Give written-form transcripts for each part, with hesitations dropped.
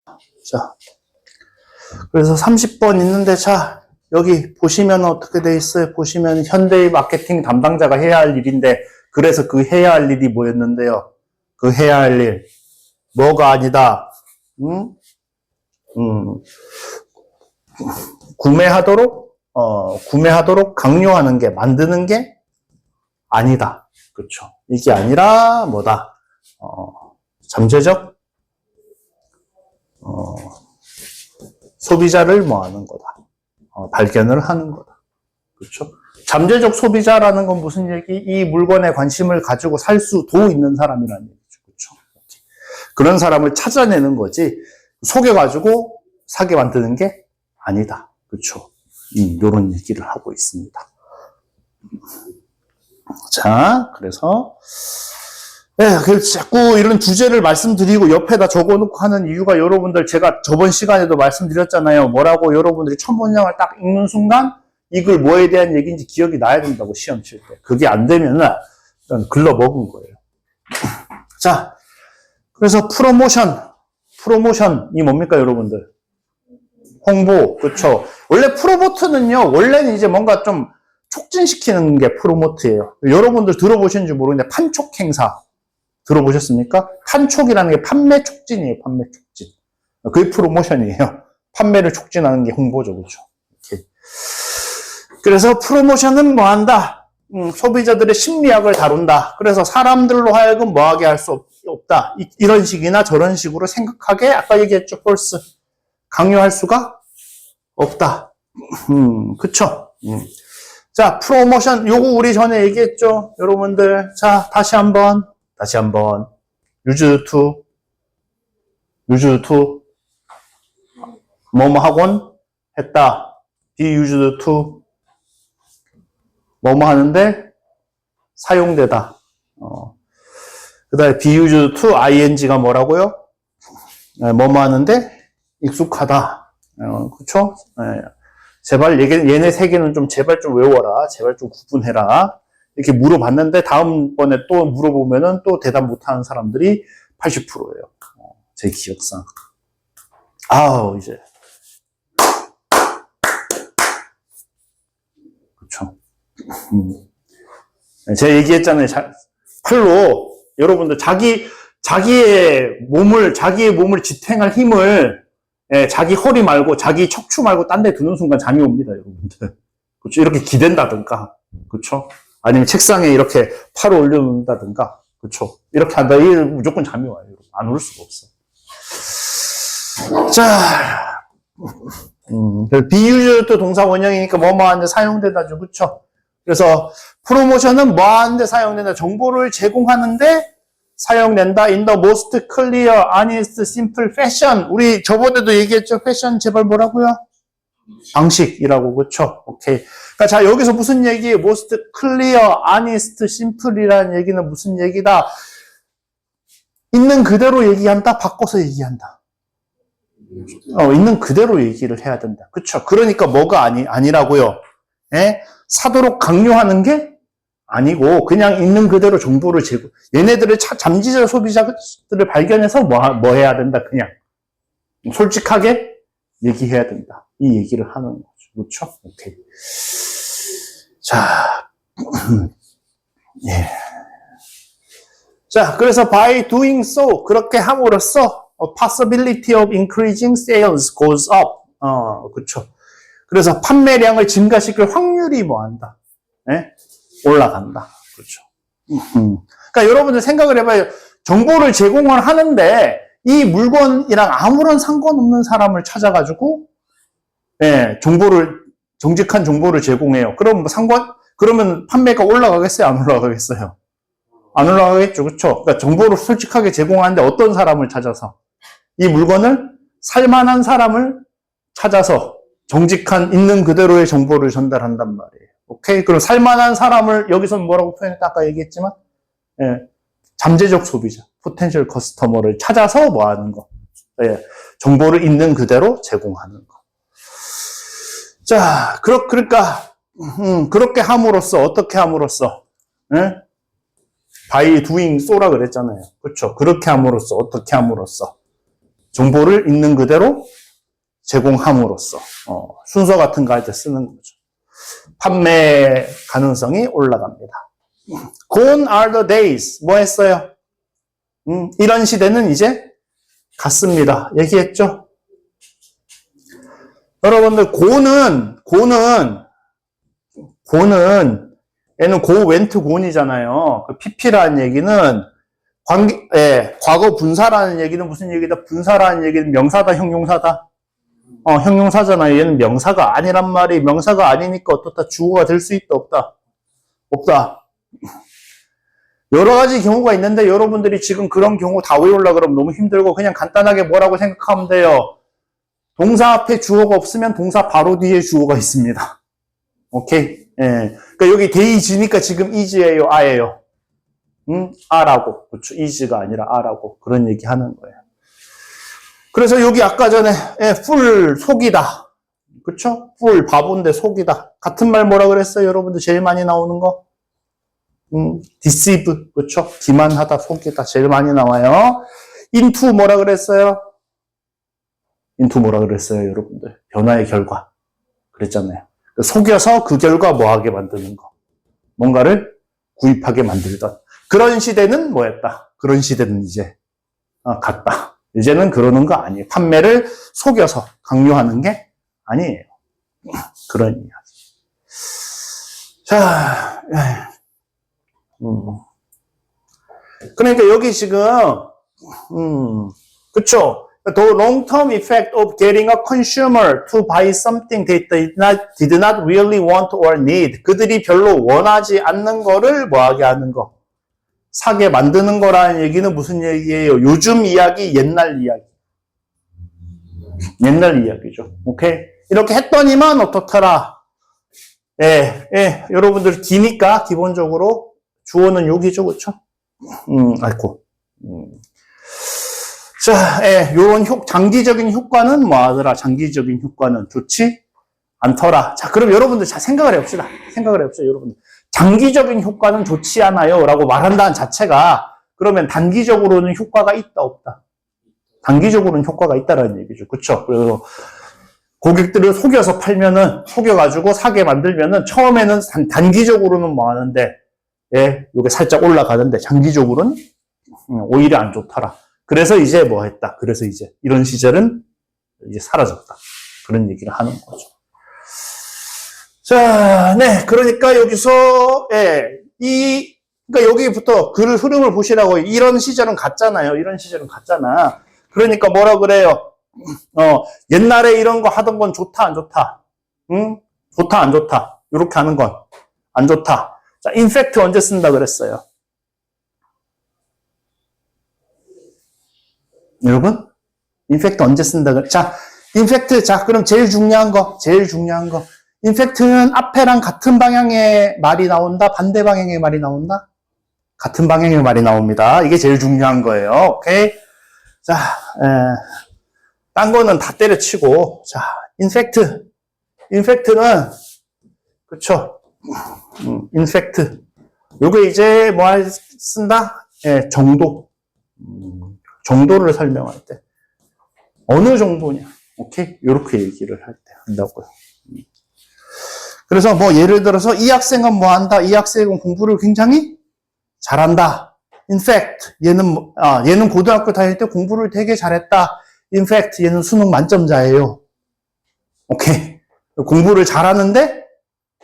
자, 그래서 30번 있는데, 자, 여기 보시면 어떻게 돼 있어요? 보시면 현대의 마케팅 담당자가 해야 할 일인데, 그래서 그 해야 할 일이 뭐였는데요? 그 해야 할 일. 뭐가 아니다. 응? 구매하도록 강요하는 게, 만드는 게 아니다. 그렇죠. 이게 아니라 뭐다? 잠재적 소비자를 뭐 하는 거다. 발견을 하는 거다. 그렇죠. 잠재적 소비자라는 건 무슨 얘기? 이 물건에 관심을 가지고 살 수도 있는 사람이라는 얘기죠. 그렇죠. 그런 사람을 찾아내는 거지, 속여가지고 사게 만드는 게 아니다. 그렇죠. 이런 얘기를 하고 있습니다. 자, 그래서 자꾸 이런 주제를 말씀드리고 옆에다 적어놓고 하는 이유가, 여러분들 제가 저번 시간에도 말씀드렸잖아요. 뭐라고? 여러분들이 첫 문장을 딱 읽는 순간 이걸 뭐에 대한 얘기인지 기억이 나야 된다고, 시험 칠 때. 그게 안 되면은 글러먹은 거예요. 자, 그래서 프로모션이 뭡니까, 여러분들? 홍보, 그렇죠. 원래 프로모트는요, 원래는 이제 뭔가 좀 촉진시키는 게 프로모트예요. 여러분들 들어보셨는지 모르겠는데 판촉 행사 들어보셨습니까? 판촉이라는 게 판매 촉진이에요. 판매 촉진. 그게 프로모션이에요. 판매를 촉진하는 게 홍보죠. 그렇죠. 이렇게. 그래서 프로모션은 뭐 한다? 소비자들의 심리학을 다룬다. 그래서 사람들로 하여금 뭐 하게 할 수 없다. 이런 식이나 저런 식으로 생각하게, 아까 얘기했죠. 폴스. 강요할 수가 없다. 그쵸? 자, 프로모션, 요거 우리 전에 얘기했죠? 여러분들. 자, 다시 한번. used to. 뭐뭐 하곤 했다. be used to. 뭐뭐 하는데 사용되다. 그 다음에 be used to ing가 뭐라고요? 뭐뭐 하는데 익숙하다. 그쵸? 제발 얘네 세 개는 좀 제발 좀 외워라. 제발 좀 구분해라. 이렇게 물어봤는데 다음번에 또 물어보면은 또 대답 못하는 사람들이 80%예요. 제 기억상. 아우, 이제. 그쵸. 제가 얘기했잖아요. 팔로 여러분들 자기의 몸을 지탱할 힘을, 자기 허리 말고 자기 척추 말고 딴 데 두는 순간 잠이 옵니다, 여러분들. 그렇죠? 이렇게 기댄다든가, 그렇죠? 아니면 책상에 이렇게 팔을 올려놓는다든가, 그렇죠? 이렇게 한다, 무조건 잠이 와요. 안 올 수가 없어. 자, 비유도 동사 원형이니까 뭐뭐 하는데 사용되다죠, 그렇죠? 그래서 프로모션은 뭐 하는데 사용된다? 정보를 제공하는데 사용된다. In the most clear, honest, simple fashion. 우리 저번에도 얘기했죠. 패션 제발 뭐라고요? 방식이라고. 그렇죠? 오케이. 그러니까 자, 여기서 무슨 얘기예요? most clear, honest, simple이라는 얘기는 무슨 얘기다? 있는 그대로 얘기한다. 바꿔서 얘기한다. 있는 그대로 얘기를 해야 된다. 그렇죠? 그러니까 뭐가 아니라고요? 사도록 강요하는 게 아니고 그냥 있는 그대로 정보를 얘네들을 잠재적 소비자들을 발견해서 뭐 해야 된다. 그냥 솔직하게 얘기해야 된다. 이 얘기를 하는 거죠. 그렇죠? 오케이. 자, 예. 자, 그래서 by doing so, 그렇게 함으로써 possibility of increasing sales goes up. 그렇죠. 그래서 판매량을 증가시킬 확률이 뭐 한다? 올라간다. 그렇죠. 그러니까 여러분들 생각을 해봐요. 정보를 제공을 하는데 이 물건이랑 아무런 상관없는 사람을 찾아가지고 정직한 정보를 제공해요. 그러면 판매가 올라가겠어요? 안 올라가겠어요? 안 올라가겠죠. 그렇죠? 그러니까 정보를 솔직하게 제공하는데 어떤 사람을 찾아서 이 물건을 살만한 사람을 찾아서 정직한 있는 그대로의 정보를 전달한단 말이에요. 오케이? 그럼 살만한 사람을 여기서는 뭐라고 표현했다? 아까 얘기했지만 잠재적 소비자, 포텐셜 커스터머를 찾아서 뭐 하는 거? 정보를 있는 그대로 제공하는 거. 자, 그러니까 그렇게 함으로써 어떻게 함으로써? by doing so라 그랬잖아요. 그렇죠? 그렇게 함으로써 어떻게 함으로써? 정보를 있는 그대로 제공함으로써 순서 같은 거 할 때 쓰는 거죠. 판매 가능성이 올라갑니다. Gone are the days. 뭐 했어요? 이런 시대는 이제 갔습니다. 얘기했죠? 여러분들 gone은 얘는 go, went, gone이잖아요. 그 pp라는 얘기는 과거 분사라는 얘기는 무슨 얘기다? 분사라는 얘기는 명사다, 형용사다? 형용사잖아요. 얘는 명사가 아니란 말이 명사가 아니니까 어떻다? 주어가 될 수 있다, 없다? 없다. 여러 가지 경우가 있는데 여러분들이 지금 그런 경우 다 외우려고 그러면 너무 힘들고 그냥 간단하게 뭐라고 생각하면 돼요. 동사 앞에 주어가 없으면 동사 바로 뒤에 주어가 있습니다. 오케이? 예. 그러니까 여기 데이지니까 지금 is예요, a예요? a라고. 그렇죠. is가 아니라 a라고. 그런 얘기 하는 거예요. 그래서 여기 아까 전에 full 속이다. 그렇죠? full 바본데 속이다. 같은 말 뭐라 그랬어요? 여러분들 제일 많이 나오는 거? deceive. 그렇죠? 기만하다, 속이다. 제일 많이 나와요. into 뭐라 그랬어요? into 뭐라 그랬어요, 여러분들? 변화의 결과. 그랬잖아요. 속여서 그 결과 뭐하게 만드는 거. 뭔가를 구입하게 만들던. 그런 시대는 뭐였다? 그런 시대는 이제 갔다. 이제는 그러는 거 아니에요. 판매를 속여서 강요하는 게 아니에요. 그런 이야기. 자, 그러니까 여기 지금, 그쵸? The long-term effect of getting a consumer to buy something they did not really want or need. 그들이 별로 원하지 않는 거를 뭐하게 하는 거. 사게 만드는 거라는 얘기는 무슨 얘기예요? 요즘 이야기, 옛날 이야기. 옛날 이야기죠. 오케이? 이렇게 했더니만 어떻더라? 여러분들 기니까 기본적으로 주어는 여기죠, 그쵸? 아이고. 자, 요런 장기적인 효과는 뭐 하더라? 장기적인 효과는 좋지 않더라. 자, 그럼 여러분들 자, 생각을 해봅시다. 여러분들. 장기적인 효과는 좋지 않아요. 라고 말한다는 자체가, 그러면 단기적으로는 효과가 있다, 없다? 단기적으로는 효과가 있다라는 얘기죠. 그쵸? 그래서 고객들을 속여서 팔면은, 속여가지고 사게 만들면은, 처음에는 단기적으로는 뭐 하는데, 요게 살짝 올라가는데, 장기적으로는 오히려 안 좋더라. 그래서 이제 뭐 했다. 그래서 이제 이런 시절은 이제 사라졌다. 그런 얘기를 하는 거죠. 자, 네. 그러니까 여기서, 그러니까 여기부터 글 흐름을 보시라고. 이런 시절은 갔잖아요. 이런 시절은 갔잖아. 그러니까 뭐라 그래요? 옛날에 이런 거 하던 건 좋다, 안 좋다? 좋다, 안 좋다? 이렇게 하는 건 안 좋다. 자, in fact 언제 쓴다 그랬어요? 여러분? in fact 언제 쓴다 그랬어요? 자, in fact, 자, 그럼 제일 중요한 거. in fact는 앞에랑 같은 방향의 말이 나온다? 반대 방향의 말이 나온다? 같은 방향의 말이 나옵니다. 이게 제일 중요한 거예요. 오케이? 자, 딴 거는 다 때려치고, 자, in fact는, 그쵸? in fact. 요게 이제 뭐 쓴다? 정도. 정도를 설명할 때. 어느 정도냐. 오케이? 요렇게 얘기를 할 때 한다고요. 그래서 뭐 예를 들어서 이 학생은 뭐 한다? 이 학생은 공부를 굉장히 잘한다. In fact, 얘는 고등학교 다닐 때 공부를 되게 잘했다. In fact, 얘는 수능 만점자예요. 오케이. 공부를 잘하는데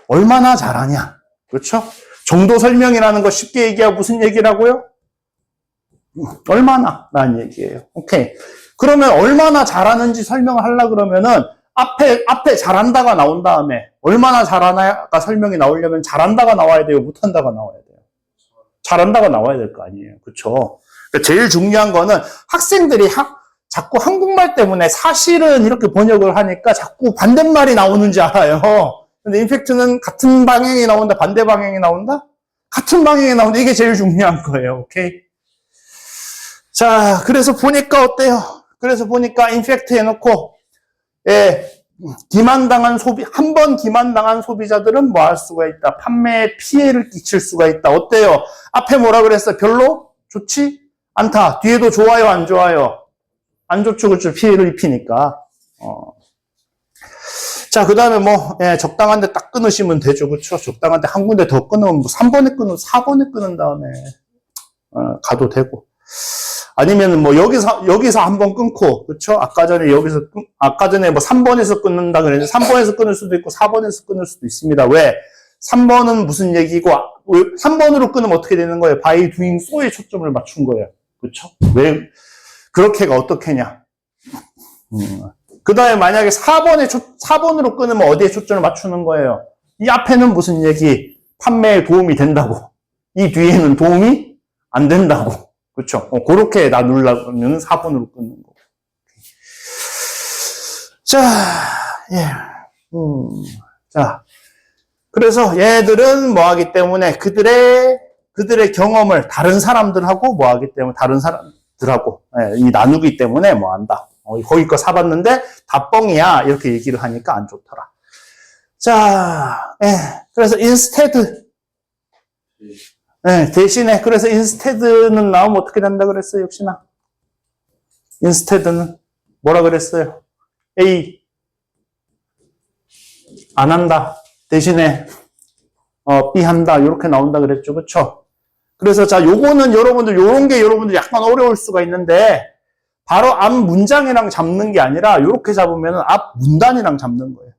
얼마나 잘하냐. 그렇죠? 정도 설명이라는 거 쉽게 얘기하고 무슨 얘기라고요? 얼마나 라는 얘기예요. 오케이. 그러면 얼마나 잘하는지 설명을 하려고 그러면은 앞에 잘한다가 나온 다음에 얼마나 잘하나가 설명이 나오려면 잘한다가 나와야 돼요? 못한다가 나와야 돼요? 잘한다가 나와야 될 거 아니에요. 그렇죠? 그러니까 제일 중요한 거는 학생들이 자꾸 한국말 때문에 사실은 이렇게 번역을 하니까 자꾸 반대말이 나오는지 알아요. 근데 임팩트는 같은 방향이 나온다, 반대 방향이 나온다? 같은 방향이 나온다. 이게 제일 중요한 거예요. 오케이? 자, 그래서 보니까 어때요? 그래서 보니까 임팩트 해놓고 한 번 기만당한 소비자들은 뭐 할 수가 있다? 판매에 피해를 끼칠 수가 있다. 어때요? 앞에 뭐라 그랬어? 별로 좋지 않다. 뒤에도 좋아요, 안 좋아요? 안 좋죠, 그렇죠? 피해를 입히니까. 자, 그 다음에 뭐, 예, 적당한 데 딱 끊으시면 되죠, 그렇죠? 적당한 데 한 군데 더 끊으면 뭐 3번에 끊으면 4번에 끊은 다음에, 가도 되고. 아니면 뭐 여기서 한 번 끊고, 그렇죠? 아까 전에 뭐 3번에서 끊는다 그랬는데 3번에서 끊을 수도 있고 4번에서 끊을 수도 있습니다. 왜? 3번은 무슨 얘기고, 3번으로 끊으면 어떻게 되는 거예요? by doing so에 초점을 맞춘 거예요. 그렇죠? 왜, 그렇게가 어떻게냐? 그 다음에 만약에 4번으로 끊으면 어디에 초점을 맞추는 거예요? 이 앞에는 무슨 얘기? 판매에 도움이 된다고. 이 뒤에는 도움이 안 된다고. 그렇죠? 그렇게 나누려면 4번으로 끊는 거고. 자, 예. 자. 그래서 얘들은 뭐 하기 때문에 그들의 경험을 다른 사람들하고 뭐 하기 때문에 다른 사람들하고 이 나누기 때문에 뭐 한다. 거기 거 사봤는데 다 뻥이야. 이렇게 얘기를 하니까 안 좋더라. 자, 그래서 instead. 대신에 그래서 instead는 나오면 어떻게 된다 그랬어요, 역시나? instead는 뭐라 그랬어요? A 안 한다. 대신에 B 한다. 이렇게 나온다 그랬죠. 그렇죠? 그래서 자, 요거는 요런 게 여러분들 약간 어려울 수가 있는데 바로 앞 문장이랑 잡는 게 아니라 요렇게 잡으면 앞 문단이랑 잡는 거예요.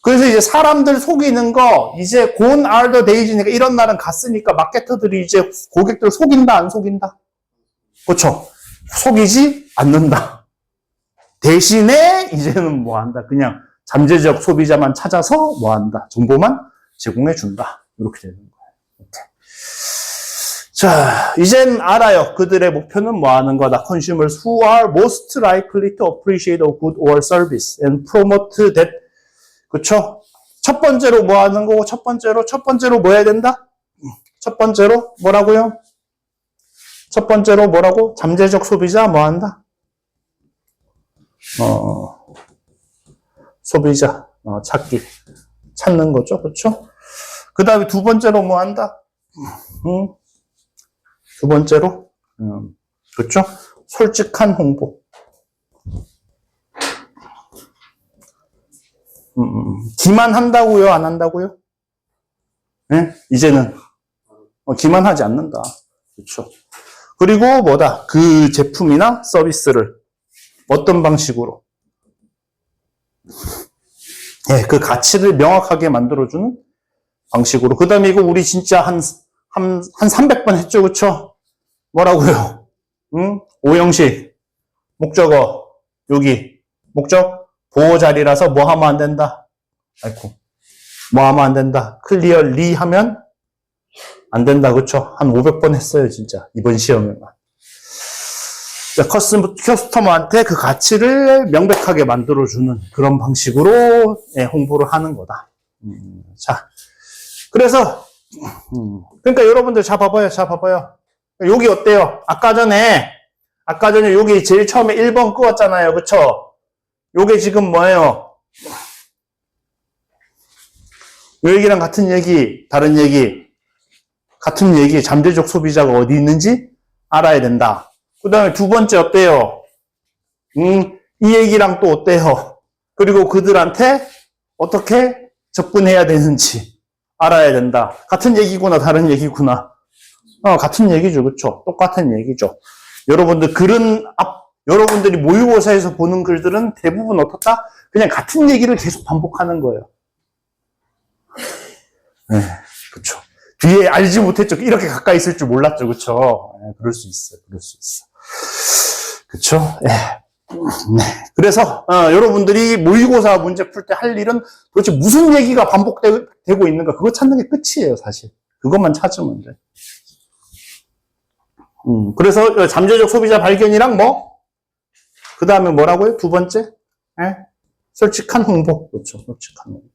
그래서 이제 사람들 속이는 거 이제 gone are the days니까 이런 날은 갔으니까 마케터들이 이제 고객들 속인다 안 속인다? 그렇죠? 속이지 않는다. 대신에 이제는 뭐 한다? 그냥 잠재적 소비자만 찾아서 뭐 한다? 정보만 제공해 준다. 이렇게 되는 거예요. 이렇게. 자, 이젠 알아요. 그들의 목표는 뭐 하는 거다. Consumers who are most likely to appreciate a good or service and promote that. 그쵸? 첫 번째로 뭐 하는 거고, 첫 번째로 뭐 해야 된다? 첫 번째로 뭐라고요? 첫 번째로 뭐라고? 잠재적 소비자 뭐 한다? 소비자 찾는 거죠, 그렇죠? 그 다음에 두 번째로 뭐 한다? 두 번째로 그렇죠? 솔직한 홍보. 기만한다고요, 안 한다고요? 네? 이제는 기만하지 않는다, 그렇죠? 그리고 뭐다? 그 제품이나 서비스를 어떤 방식으로? 예, 그 가치를 명확하게 만들어주는 방식으로. 그 다음에 이거 우리 진짜 한 300번 했죠, 그쵸? 뭐라고요? 오형식. 목적어. 여기. 목적. 보호자리라서 뭐 하면 안 된다? 아이고. 뭐 하면 안 된다? 클리어리 하면 안 된다, 그쵸? 한 500번 했어요, 진짜. 이번 시험에만. 커스터머한테 그 가치를 명백하게 만들어주는 그런 방식으로 홍보를 하는 거다. 자, 그래서 그러니까 여러분들 자 봐봐요. 여기 어때요? 아까 전에 여기 제일 처음에 1번 끄었잖아요, 그쵸? 요게 지금 뭐예요? 요 얘기랑 같은 얘기, 다른 얘기, 같은 얘기, 잠재적 소비자가 어디 있는지 알아야 된다. 그 다음에 두 번째 어때요? 이 얘기랑 또 어때요? 그리고 그들한테 어떻게 접근해야 되는지 알아야 된다. 같은 얘기구나, 다른 얘기구나. 같은 얘기죠, 그렇죠? 똑같은 얘기죠. 여러분들이 모의고사에서 보는 글들은 대부분 어떻다? 그냥 같은 얘기를 계속 반복하는 거예요. 네, 그렇죠. 뒤에 알지 못했죠. 이렇게 가까이 있을 줄 몰랐죠, 그렇죠? 네, 그럴 수 있어요. 그렇죠? 네. 그래서 여러분들이 모의고사 문제 풀 때 할 일은 도대체 무슨 얘기가 반복되고 있는가 그거 찾는 게 끝이에요, 사실. 그것만 찾으면 돼. 그래서 잠재적 소비자 발견이랑 그 다음에 뭐라고요? 두 번째? 솔직한 홍보. 그렇죠, 솔직한 홍보.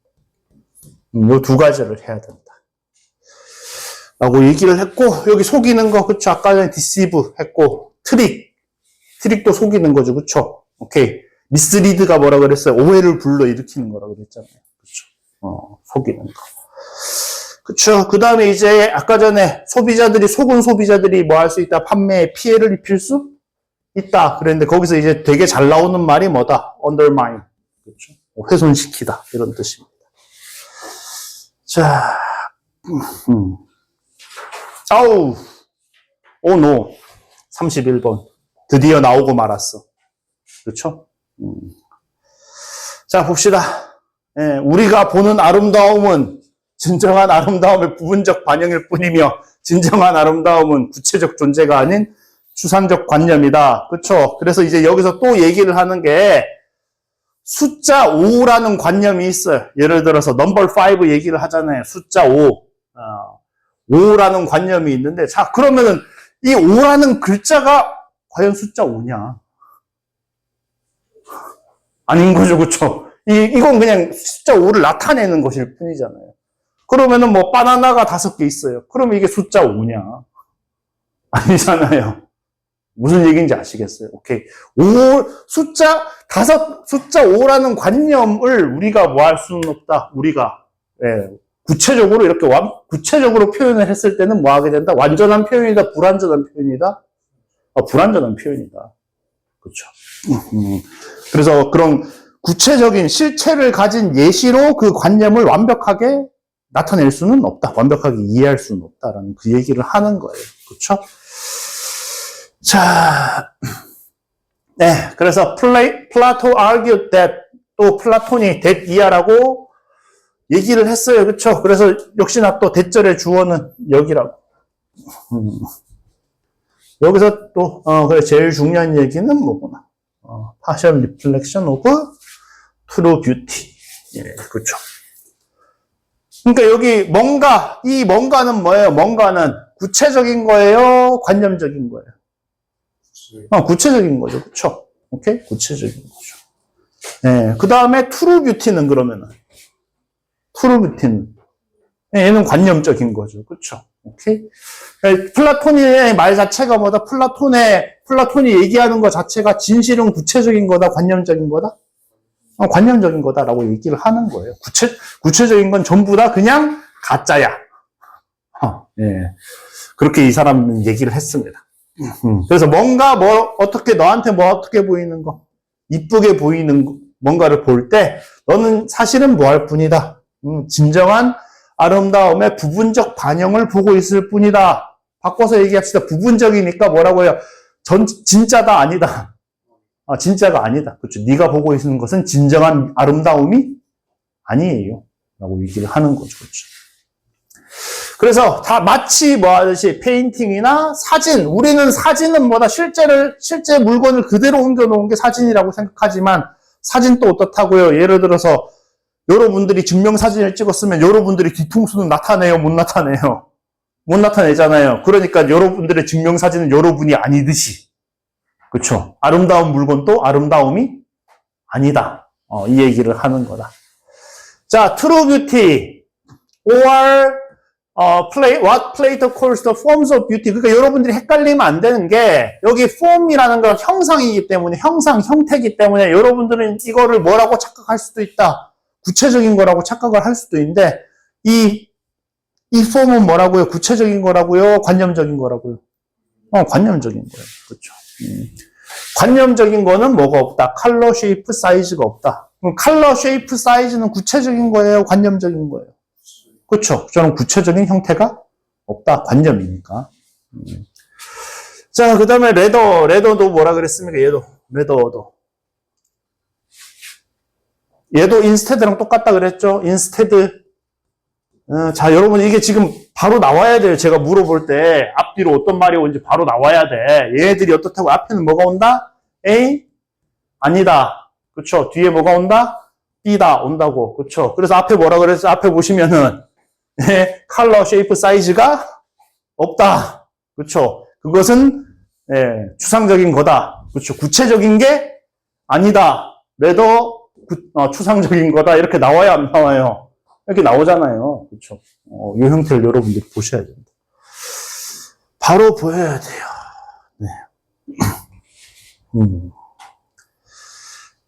이 두 가지를 해야 된다. 라고 얘기를 했고, 여기 속이는 거, 그쵸? 아까 전에 deceive 했고, 트릭도 속이는 거죠, 그쵸? 오케이. 미스리드가 뭐라 그랬어요? 오해를 불러일으키는 거라 그랬잖아요. 그쵸? 속이는 거. 그쵸? 그 다음에 이제 아까 전에 속은 소비자들이 뭐 할 수 있다? 판매에 피해를 입힐 수 있다. 그랬는데 거기서 이제 되게 잘 나오는 말이 뭐다? undermine. 그렇죠? 훼손시키다. 이런 뜻입니다. 자, 아우, 오, 노. 31번. 드디어 나오고 말았어. 그렇죠? 자, 봅시다. 예, 우리가 보는 아름다움은 진정한 아름다움의 부분적 반영일 뿐이며 진정한 아름다움은 구체적 존재가 아닌 추상적 관념이다. 그렇죠? 그래서 이제 여기서 또 얘기를 하는 게 숫자 5라는 관념이 있어요. 예를 들어서 넘버 5 얘기를 하잖아요. 숫자 5. 5라는 관념이 있는데 자, 그러면은 이 5라는 글자가 과연 숫자 5냐? 아닌 거죠. 그렇죠? 이건 그냥 숫자 5를 나타내는 것일 뿐이잖아요. 그러면은 뭐 바나나가 5개 있어요. 그러면 이게 숫자 5냐? 아니잖아요. 무슨 얘기인지 아시겠어요? 오케이. 숫자 5라는 관념을 우리가 뭐 할 수는 없다. 우리가, 예, 구체적으로 이렇게 구체적으로 표현을 했을 때는 뭐 하게 된다? 완전한 표현이다? 불완전한 표현이다? 불완전한 표현이다. 그렇죠. 그래서 그런 구체적인 실체를 가진 예시로 그 관념을 완벽하게 나타낼 수는 없다. 완벽하게 이해할 수는 없다라는 그 얘기를 하는 거예요. 그렇죠? 자, 네, 그래서 플라토 argued that 또 플라톤이 that 이하라고 얘기를 했어요. 그렇죠? 그래서 역시나 또 대절의 주어는 여기라고. 여기서 또 그래 제일 중요한 얘기는 뭐구나. partial reflection of true beauty. 예, 그렇죠. 그러니까 여기 이 뭔가는 뭐예요? 뭔가는 구체적인 거예요? 관념적인 거예요? 구체적인 거죠. 그렇죠? 오케이? 구체적인 거죠. 예, 그 다음에 true beauty는 그러면은 true beauty는 얘는 관념적인 거죠. 그렇죠? 오케이? 플라톤의 말 자체가 뭐다? 플라톤이 얘기하는 것 자체가 진실은 구체적인 거다? 관념적인 거다? 관념적인 거다라고 얘기를 하는 거예요. 구체적인 건 전부 다 그냥 가짜야. 예. 그렇게 이 사람은 얘기를 했습니다. 그래서 뭔가 너한테 어떻게 보이는 거, 이쁘게 보이는 뭔가를 볼 때, 너는 사실은 뭐 할 뿐이다. 진정한 아름다움의 부분적 반영을 보고 있을 뿐이다. 바꿔서 얘기합시다. 부분적이니까 뭐라고 해요? 진짜다, 아니다. 진짜가 아니다. 그렇죠. 네가 보고 있는 것은 진정한 아름다움이 아니에요. 라고 얘기를 하는 거죠. 그렇죠. 그래서 다 마치 뭐 하듯이 페인팅이나 사진, 우리는 사진은 뭐다? 실제 물건을 그대로 옮겨놓은 게 사진이라고 생각하지만 사진 또 어떻다고요? 예를 들어서 여러분들이 증명사진을 찍었으면 여러분들이 뒤통수는 나타내요? 못 나타내요? 못 나타내잖아요. 그러니까 여러분들의 증명사진은 여러분이 아니듯이. 그렇죠. 아름다운 물건도 아름다움이 아니다. 이 얘기를 하는 거다. 자, true beauty or what Plato calls the forms of beauty. 그러니까 여러분들이 헷갈리면 안 되는 게 여기 form이라는 건 형상이기 때문에 형태이기 때문에 여러분들은 이거를 뭐라고 착각할 수도 있다. 구체적인 거라고 착각을 할 수도 있는데 이 form은 뭐라고요? 구체적인 거라고요? 관념적인 거라고요? 관념적인 거예요. 그렇죠. 관념적인 거는 뭐가 없다. 컬러, 쉐이프, 사이즈가 없다. 그럼 컬러, 쉐이프, 사이즈는 구체적인 거예요? 관념적인 거예요? 그렇죠. 저는 구체적인 형태가 없다. 관념이니까. 자, 그 다음에 레더도 뭐라 그랬습니까? 레더도. 얘도 instead랑 똑같다 그랬죠? instead. 자, 여러분, 이게 지금 바로 나와야 돼요. 제가 물어볼 때, 앞뒤로 어떤 말이 오는지 바로 나와야 돼. 얘네들이 어떻다고 앞에는 뭐가 온다? A? 아니다. 그쵸? 뒤에 뭐가 온다? B다. 온다고. 그쵸? 그래서 앞에 뭐라 그랬어? 앞에 보시면은, 컬러, 쉐이프, 사이즈가 없다. 그쵸? 그것은, 추상적인 거다. 그쵸? 구체적인 게 아니다. 레더, 추상적인 거다. 이렇게 나와야 안 나와요? 이렇게 나오잖아요. 그렇죠? 이 형태를 여러분들이 보셔야 됩니다. 바로 보여야 돼요. 네.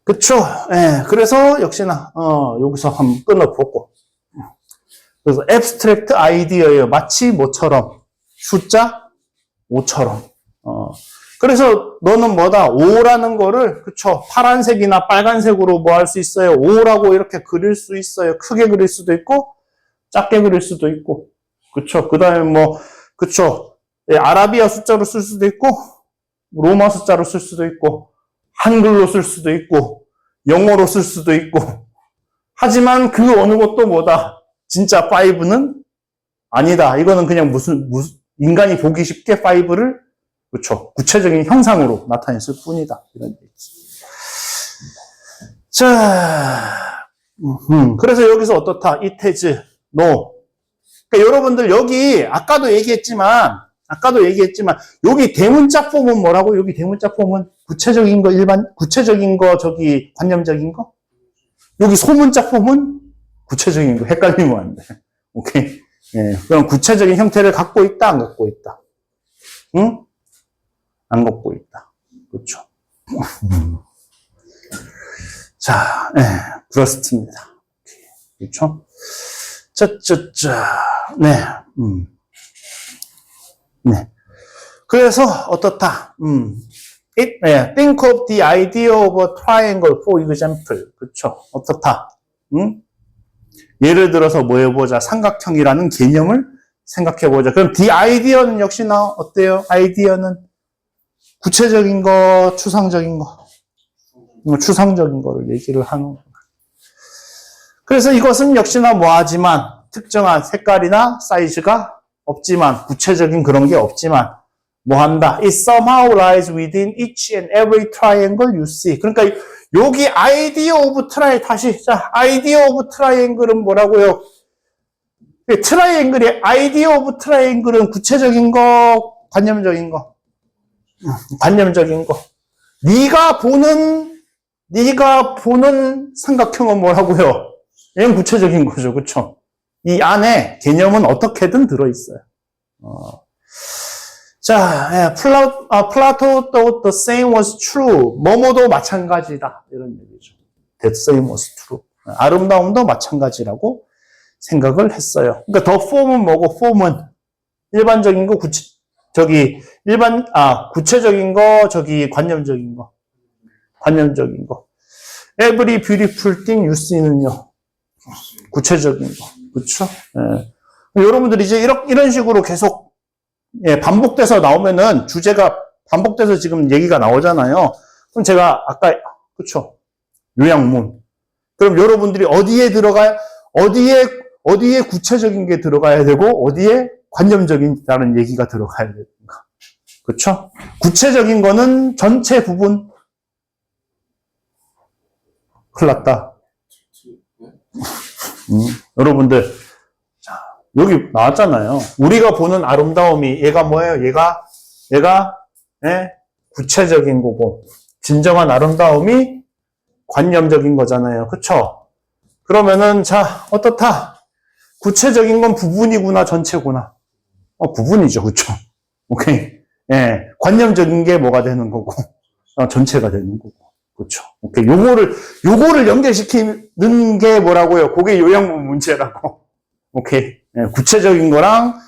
그렇죠? 네. 그래서 역시나 여기서 한번 끊어보고. 그래서 abstract idea예요. 마치 뭐처럼 숫자 5처럼. 그래서 너는 뭐다? O라는 거를, 그쵸? 파란색이나 빨간색으로 뭐 할 수 있어요? O라고 이렇게 그릴 수 있어요. 크게 그릴 수도 있고, 작게 그릴 수도 있고, 그쵸? 그 다음에 뭐, 그쵸? 예, 아라비아 숫자로 쓸 수도 있고, 로마 숫자로 쓸 수도 있고, 한글로 쓸 수도 있고, 영어로 쓸 수도 있고, 하지만 그 어느 것도 뭐다? 진짜 5는 아니다. 이거는 그냥 무슨, 인간이 보기 쉽게 5를, 그쵸. 구체적인 형상으로 나타냈을 뿐이다. 이런 얘기지. 자, 그래서 여기서 어떻다? It has no. 그러니까 여러분들 여기, 아까도 얘기했지만, 여기 대문자 폼은 뭐라고? 여기 대문자 폼은 구체적인 거, 구체적인 거, 저기, 관념적인 거? 여기 소문자 폼은 구체적인 거. 헷갈리면 안 돼. 오케이? 예. 그럼 구체적인 형태를 갖고 있다, 안 갖고 있다? 응? 안 갖고 있다. 그렇죠. 자, 예. 그렇습니다. 그렇죠? 네. 네. 그래서 어떻다? Think of the idea of a triangle, for example. 그쵸? 어떻다? 예를 들어서 뭐 해보자. 삼각형이라는 개념을 생각해보자. 그럼 the idea는 역시나 어때요? 아이디어는 구체적인 거, 추상적인 거. 추상적인 거를 얘기를 하는. 그래서 이것은 역시나 뭐하지만, 특정한 색깔이나 사이즈가 없지만, 구체적인 그런 게 없지만, 뭐 한다? It somehow lies within each and every triangle you see. 그러니까 여기 idea of triangle 다시 자 idea of triangle은 뭐라고요? 트라이앵글의 idea of triangle은 구체적인 거, 관념적인 거, 관념적인 거. 네가 보는 삼각형은 뭐라고요? 얘는 구체적인 거죠, 그렇죠? 이 안에 개념은 어떻게든 들어 있어요. 자, Plato thought the same was true. 뭐뭐도 마찬가지다. 이런 얘기죠. That same was true. 아름다움도 마찬가지라고 생각을 했어요. 그러니까 the form은 뭐고, form은 일반적인 거, 구체적인 거, 관념적인 거. 관념적인 거. Every beautiful thing you see는요. 구체적인 거. 그렇죠? 예. 여러분들이 이제 이런 식으로 계속 예, 반복돼서 나오면은 주제가 반복돼서 지금 얘기가 나오잖아요. 그럼 제가 아까 그렇죠? 요양문. 그럼 여러분들이 어디에 구체적인 게 들어가야 되고 어디에 관념적인다는 얘기가 들어가야 되는가? 그렇죠? 구체적인 거는 전체 부분. 큰일 났다. 여러분들 여기 나왔잖아요. 우리가 보는 아름다움이 얘가 뭐예요? 얘가 예? 구체적인 거고 진정한 아름다움이 관념적인 거잖아요. 그쵸? 그러면은 자 어떻다? 구체적인 건 부분이구나 전체구나. 부분이죠. 그쵸? 오케이. 예. 관념적인 게 뭐가 되는 거고 전체가 되는 거고. 그쵸? 오케이. 요거를 연결시키는 게 뭐라고요? 그게 요양문 문제라고. 오케이. 예, 구체적인 거랑,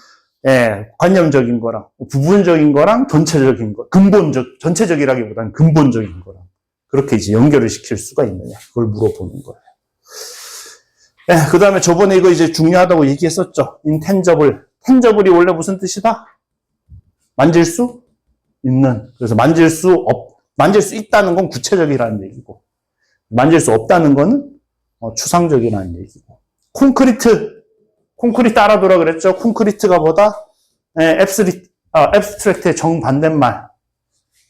예, 관념적인 거랑, 부분적인 거랑 전체적인 거, 전체적이라기보다는 근본적인 거랑. 그렇게 이제 연결을 시킬 수가 있느냐. 그걸 물어보는 거예요. 예, 그 다음에 저번에 이거 이제 중요하다고 얘기했었죠. intangible. tangible이 원래 무슨 뜻이다? 만질 수 있는. 그래서 만질 수 있다는 건 구체적이라는 얘기고, 만질 수 없다는 거는 추상적이라는 얘기고. 콘크리트 알아두라 그랬죠? 콘크리트가 뭐다? 앱스트랙트의 정반대말.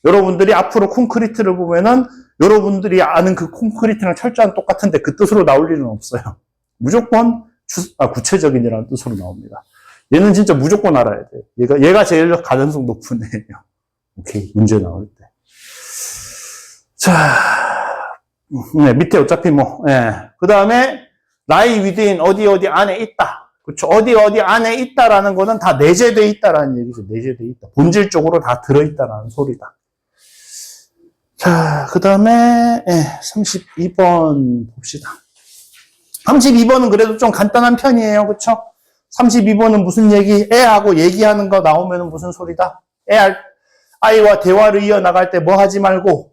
여러분들이 앞으로 콘크리트를 보면은 여러분들이 아는 그 콘크리트랑 철저한 똑같은데 그 뜻으로 나올 일은 없어요. 무조건 구체적인이라는 뜻으로 나옵니다. 얘는 진짜 무조건 알아야 돼요. 얘가 제일 가능성 높은 애예요. 오케이. 문제 나올 때. 자, 네, 밑에 어차피 그 다음에 lie within 어디 안에 있다. 그렇죠. 어디 안에 있다라는 거는 다 내재돼 있다라는 얘기죠. 내재돼 있다. 본질적으로 다 들어있다라는 소리다. 자, 그 다음에 32번 봅시다. 32번은 그래도 좀 간단한 편이에요. 그렇죠? 32번은 무슨 얘기? 애하고 얘기하는 거 나오면 무슨 소리다? 아이와 대화를 이어나갈 때 뭐 하지 말고,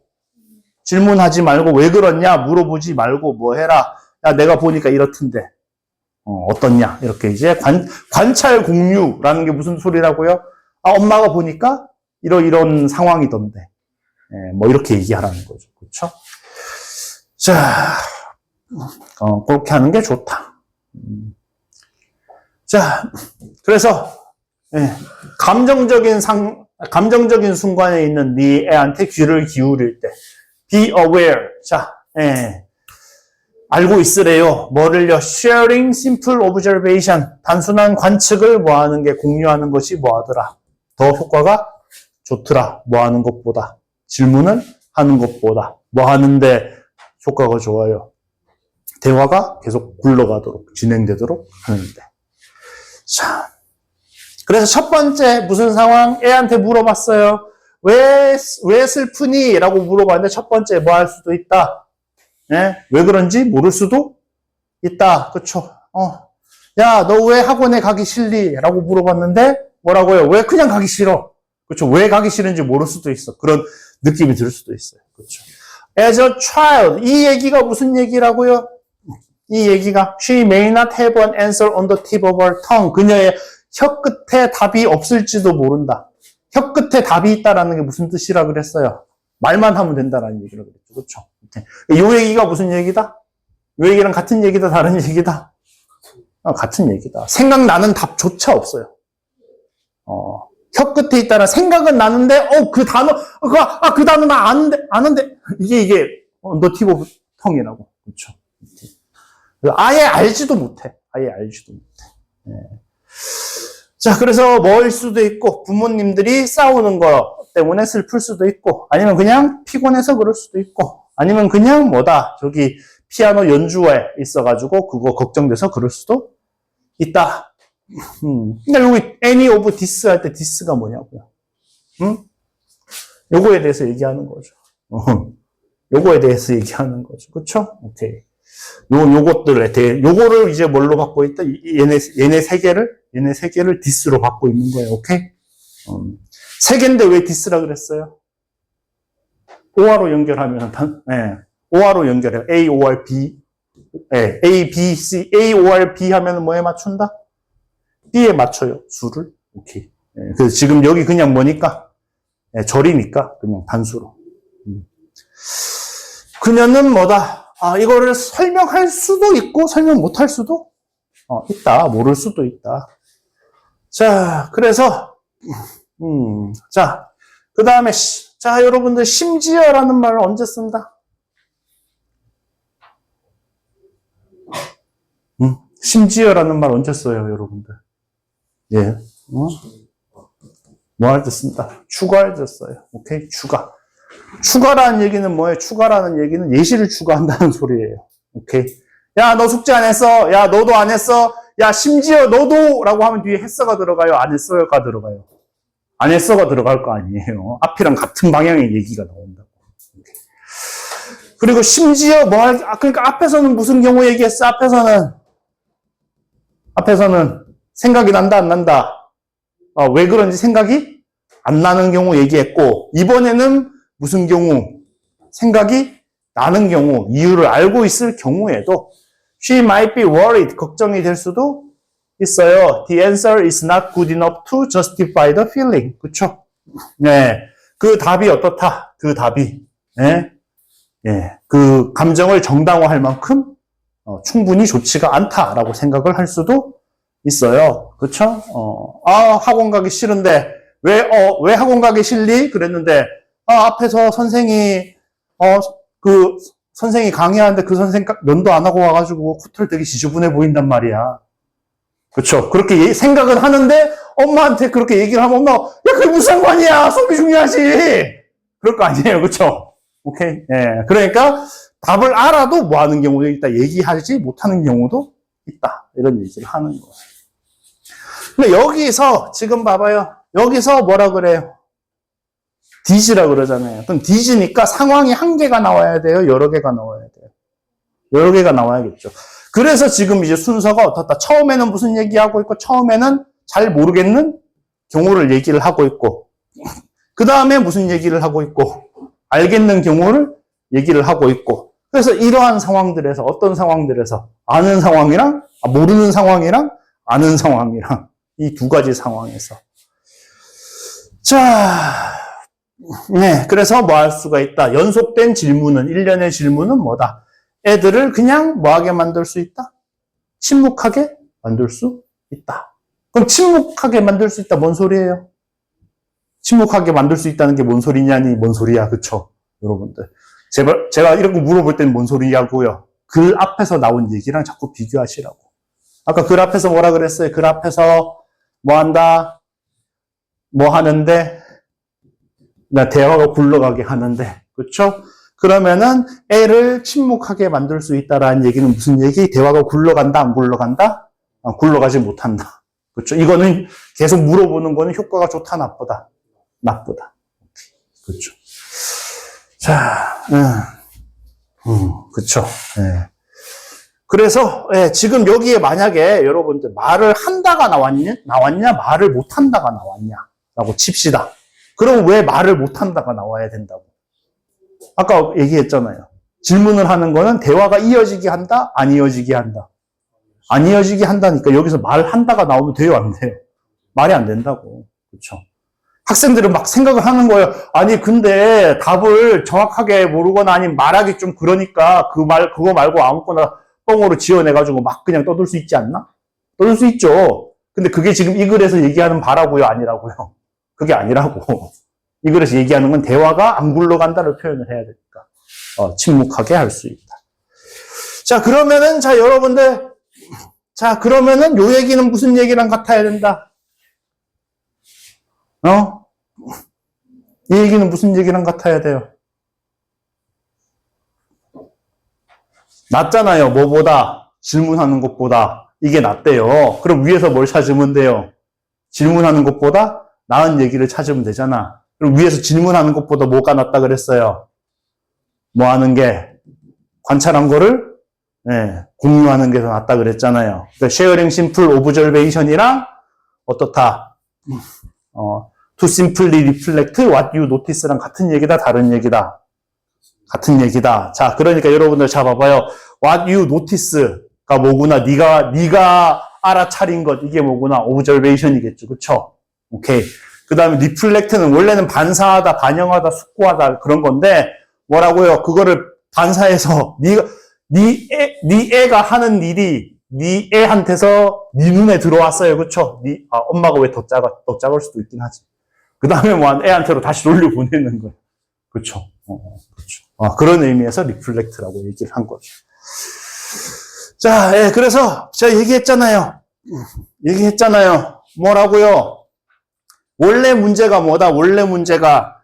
질문하지 말고, 왜 그렇냐? 물어보지 말고, 뭐 해라. 야, 내가 보니까 이렇던데. 어떻냐? 이렇게 이제 관찰 공유라는 게 무슨 소리라고요? 아, 엄마가 보니까 이런 상황이던데. 예, 뭐 이렇게 얘기하라는 거죠. 그렇죠? 자, 그렇게 하는 게 좋다. 자, 그래서 예, 감정적인 순간에 있는 네 애한테 귀를 기울일 때 be aware. 자, 예, 알고 있으래요. 뭐를요? sharing simple observation. 단순한 관측을 뭐하는 게 공유하는 것이 뭐하더라? 더 효과가 좋더라. 뭐하는 것보다. 질문을 하는 것보다. 뭐 하는데 효과가 좋아요. 대화가 계속 굴러가도록, 진행되도록 하는데. 자, 그래서 첫 번째 무슨 상황? 애한테 물어봤어요. 왜 슬프니? 라고 물어봤는데 첫 번째 뭐 할 수도 있다. 예? 왜 그런지 모를 수도 있다. 그쵸? 야, 너 왜 학원에 가기 싫니? 라고 물어봤는데 뭐라고요? 왜 그냥 가기 싫어? 그쵸? 왜 가기 싫은지 모를 수도 있어. 그런 느낌이 들 수도 있어요. 그쵸? As a child. 이 얘기가 무슨 얘기라고요? 이 얘기가 She may not have an answer on the tip of her tongue. 그녀의 혀 끝에 답이 없을지도 모른다. 혀 끝에 답이 있다라는 게 무슨 뜻이라 그랬어요? 말만 하면 된다라는 얘기를 그랬죠. 그렇죠? 이 얘기가 무슨 얘기다? 이 얘기랑 같은 얘기다, 다른 얘기다? 같은 얘기다. 생각나는 답조차 없어요. 혀 끝에 있다는 생각은 나는데, 그 단어, 그 단어 나 아는데, 이게, 너 팁 오브 텅이라고. 그렇죠? 아예 알지도 못해. 네. 자, 그래서 뭐일 수도 있고, 부모님들이 싸우는 거 때문에 슬플 수도 있고, 아니면 그냥 피곤해서 그럴 수도 있고, 아니면 그냥 저기 피아노 연주회 있어가지고, 그거 걱정돼서 그럴 수도 있다. 근데 여기 any of this 할 때 this가 뭐냐고요? 요거에 대해서 얘기하는 거죠. 요거에 대해서 얘기하는 거죠. 그쵸? 오케이. 요것들에 대해, 요거를 이제 뭘로 받고 있다? 얘네 세 개를 this로 받고 있는 거예요. 오케이? 세 개인데 왜 this라 그랬어요? OR로 연결하면, OR로 연결해요. A, OR, B. A, B, C, A, OR, B 하면 뭐에 맞춘다? B에 맞춰요. 수를. 오케이. 그래서 지금 여기 그냥 뭐니까? 절이니까 그냥 단수로. 그녀는 뭐다? 이거를 설명할 수도 있고 설명 못할 수도 있다. 모를 수도 있다. 자, 그래서 자, 그 다음에 자, 여러분들 심지어라는 말을 언제 쓴다? 심지어라는 말 언제 써요, 여러분들? 예. 뭐 할 때 쓴다? 추가할 때 써요. 오케이? 추가. 추가라는 얘기는 뭐예요? 추가라는 얘기는 예시를 추가한다는 소리예요. 오케이? 야, 너 숙제 안 했어? 야, 너도 안 했어? 야, 심지어 너도! 라고 하면 뒤에 했어가 들어가요? 안 했어가 들어가요? 안 했어가 들어갈 거 아니에요. 앞이랑 같은 방향의 얘기가 나온다고. 오케이. 그리고 심지어 그러니까 앞에서는 무슨 경우 얘기했어? 앞에서는 생각이 난다, 안 난다? 왜 그런지 생각이 안 나는 경우 얘기했고, 이번에는 무슨 경우? 생각이 나는 경우, 이유를 알고 있을 경우에도 she might be worried, 걱정이 될 수도 있어요. The answer is not good enough to justify the feeling. 그쵸? 네. 그 답이 어떻다? 그 답이. 네. 예. 그 감정을 정당화할 만큼 충분히 좋지가 않다라고 생각을 할 수도 있어요. 그쵸? 학원 가기 싫은데, 왜 학원 가기 싫니? 그랬는데, 앞에서 선생이 강의하는데 그 선생 면도 안 하고 와가지고 코트를 되게 지저분해 보인단 말이야. 그쵸? 그렇게 생각은 하는데, 엄마한테 그렇게 얘기를 하면 엄마가, 야, 그게 무슨 상관이야! 수업이 중요하지! 그럴 거 아니에요. 그쵸? 오케이? 예. 그러니까, 답을 알아도 뭐 하는 경우도 있다. 얘기하지 못하는 경우도 있다. 이런 얘기를 하는 거예요. 근데 여기서, 지금 봐봐요. 여기서 뭐라 그래요? 디즈라 그러잖아요. 그럼 디즈니까 상황이 한 개가 나와야 돼요? 여러 개가 나와야 돼요? 여러 개가 나와야겠죠. 그래서 지금 이제 순서가 어떻다. 처음에는 무슨 얘기하고 있고, 처음에는 잘 모르겠는 경우를 얘기를 하고 있고, 그 다음에 무슨 얘기를 하고 있고, 알겠는 경우를 얘기를 하고 있고, 그래서 이러한 상황들에서, 어떤 상황들에서, 아는 상황이랑, 모르는 상황이랑, 아는 상황이랑, 이 두 가지 상황에서. 자, 네, 그래서 뭐 할 수가 있다. 연속된 질문은, 일련의 질문은 뭐다? 애들을 그냥 뭐하게 만들 수 있다? 침묵하게 만들 수 있다. 그럼 침묵하게 만들 수 있다. 뭔 소리예요? 침묵하게 만들 수 있다는 게 뭔 소리냐니, 뭔 소리야. 그쵸? 여러분들. 제가 이런 거 물어볼 때는 뭔 소리냐고요. 글 앞에서 나온 얘기랑 자꾸 비교하시라고. 아까 글 앞에서 뭐라 그랬어요? 글 앞에서 뭐 한다? 뭐 하는데? 나 대화가 굴러가게 하는데. 그쵸? 그러면은 애를 침묵하게 만들 수 있다라는 얘기는 무슨 얘기? 대화가 굴러간다, 안 굴러간다? 굴러가지 못한다. 그렇죠? 이거는 계속 물어보는 거는 효과가 좋다, 나쁘다? 나쁘다. 그렇죠. 자, 그렇죠. 예. 그래서 지금 여기에 만약에 여러분들 말을 한다가 나왔냐, 말을 못 한다가 나왔냐라고 칩시다. 그럼 왜 말을 못 한다가 나와야 된다고? 아까 얘기했잖아요. 질문을 하는 거는 대화가 이어지게 한다, 안 이어지게 한다. 안 이어지게 한다니까 여기서 말한다가 나오면 돼요, 안 돼요? 말이 안 된다고. 그렇죠? 학생들은 막 생각을 하는 거예요. 아니 근데 답을 정확하게 모르거나 아니면 말하기 좀 그러니까 그거 말고 아무거나 뻥으로 지어내가지고 막 그냥 떠들 수 있지 않나? 떠들 수 있죠. 근데 그게 지금 이 글에서 얘기하는 바라고요, 아니라고요? 그게 아니라고. 이 글에서 얘기하는 건 대화가 안 굴러간다를 표현을 해야 되니까 침묵하게 할 수 있다. 자, 그러면은 여러분들, 그러면은 요 얘기는 무슨 얘기랑 같아야 된다? 이 얘기는 무슨 얘기랑 같아야 돼요? 낫잖아요. 뭐보다? 질문하는 것보다. 이게 낫대요. 그럼 위에서 뭘 찾으면 돼요? 질문하는 것보다 나은 얘기를 찾으면 되잖아. 그럼 위에서 질문하는 것보다 뭐가 낫다 그랬어요? 뭐 하는 게? 관찰한 거를 공유하는 게 더 낫다 그랬잖아요. 그러니까 sharing simple observation이랑 어떻다? to simply reflect what you notice랑 같은 얘기다, 다른 얘기다? 같은 얘기다. 자, 그러니까 여러분들 자 봐봐요. what you notice가 뭐구나? 네가 알아차린 것 이게 뭐구나? observation이겠죠. 그쵸? 오케이. 그 다음에 reflect는 원래는 반사하다, 반영하다, 숙고하다 그런 건데 뭐라고요? 그거를 반사해서 네 애가 하는 일이 네 애한테서 네 눈에 들어왔어요. 그쵸? 엄마가 왜 더 작을 수도 있긴 하지. 그 다음에 뭐 애한테로 다시 돌려보내는 거예요. 그쵸? 그렇죠. 그런 의미에서 리플렉트라고 얘기를 한 거죠. 자, 그래서 제가 얘기했잖아요. 뭐라고요? 원래 문제가 뭐다? 원래 문제가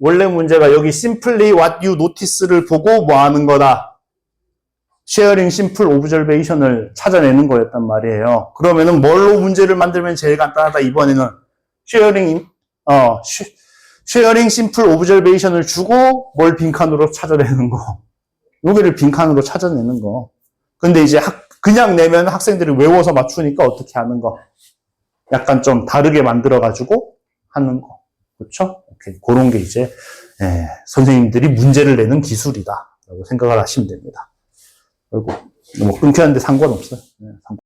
여기 simply what you notice를 보고 뭐 하는 거다? sharing simple observation을 찾아내는 거였단 말이에요. 그러면은 뭘로 문제를 만들면 제일 간단하다? 이번에는 sharing simple observation을 주고 뭘 빈칸으로 찾아내는 거. 여기를 빈칸으로 찾아내는 거. 근데 이제 그냥 내면 학생들이 외워서 맞추니까 어떻게 하는 거? 약간 좀 다르게 만들어가지고 하는 거. 그렇죠? 오케이. 그런 게 이제 선생님들이 문제를 내는 기술이다 라고 생각을 하시면 됩니다. 그리고 뭐 끊겼는데 상관없어요.